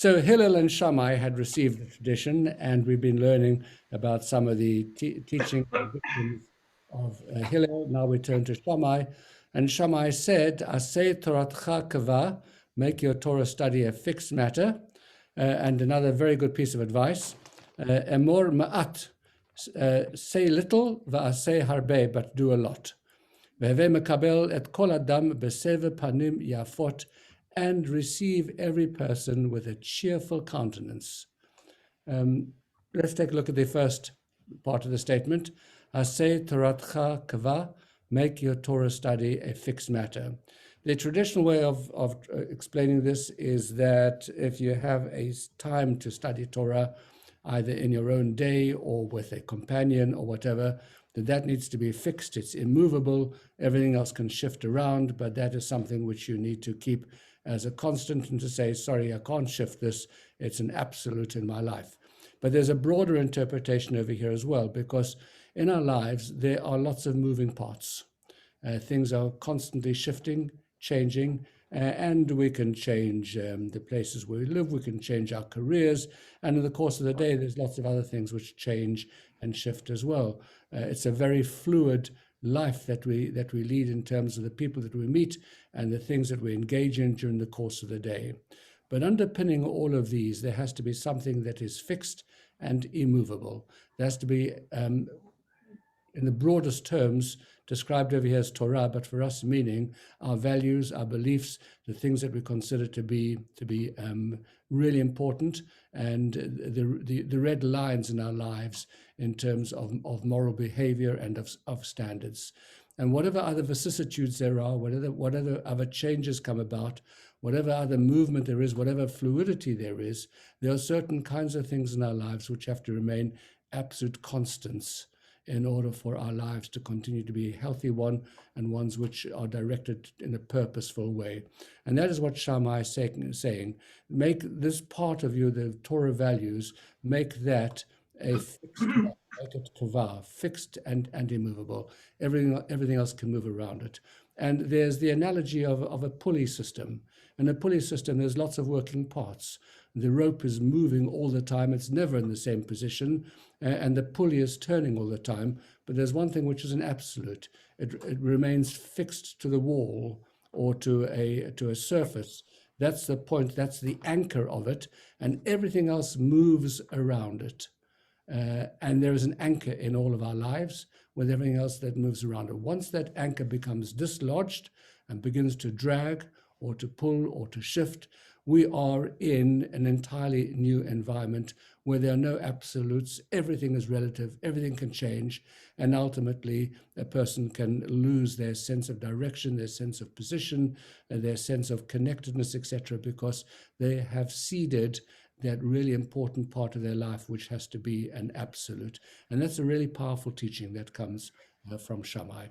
So Hillel and Shammai had received the tradition, and we've been learning about some of the teaching and victims of Hillel. Now we turn to Shammai, and Shammai said, "Aseh Toratcha kava, make your Torah study a fixed matter." And another very good piece of advice, Emor ma'at, say little, va'aseh harbe, but do a lot. Veheve mekabel et kol adam beseve panim yafot, and receive every person with a cheerful countenance. Let's take a look at the first part of the statement. Aseh Toratcha kava, make your Torah study a fixed matter. The traditional way of explaining this is that if you have a time to study Torah, either in your own day or with a companion or whatever, that needs to be fixed. It's immovable. Everything else can shift around, but that is something which you need to keep as a constant and to say, sorry, I can't shift this. It's an absolute in my life. But there's a broader interpretation over here as well, because in our lives, there are lots of moving parts. Things are constantly shifting, changing, and we can change the places where we live, we can change our careers, and in the course of the day, there's lots of other things which change and shift as well. It's a very fluid life that we lead in terms of the people that we meet and the things that we engage in during the course of the day. But underpinning all of these, there has to be something that is fixed and immovable. There has to be, in the broadest terms, described over here as Torah, but for us meaning our values, our beliefs, the things that we consider to be really important, and the red lines in our lives in terms of moral behavior and of standards. And whatever other vicissitudes there are, whatever other changes come about, whatever other movement there is, whatever fluidity there is, there are certain kinds of things in our lives which have to remain absolute constants in order for our lives to continue to be a healthy one and ones which are directed in a purposeful way. And that is what Shammai is saying. Make this part of you, the Torah values, make that a fixed, make it kavah, fixed and immovable. Everything else can move around it. And there's the analogy of a pulley system. In a pulley system, there's lots of working parts. The rope is moving all the time. It's never in the same position. And the pulley is turning all the time. But there's one thing which is an absolute. It remains fixed to the wall or to a surface. That's the point. That's the anchor of it. And everything else moves around it. And there is an anchor in all of our lives with everything else that moves around it. Once that anchor becomes dislodged and begins to drag or to pull or to shift, we are in an entirely new environment where there are no absolutes. Everything is relative, everything can change, and ultimately a person can lose their sense of direction, their sense of position, their sense of connectedness, etc., because they have ceded that really important part of their life, which has to be an absolute. And that's a really powerful teaching that comes from Shammai.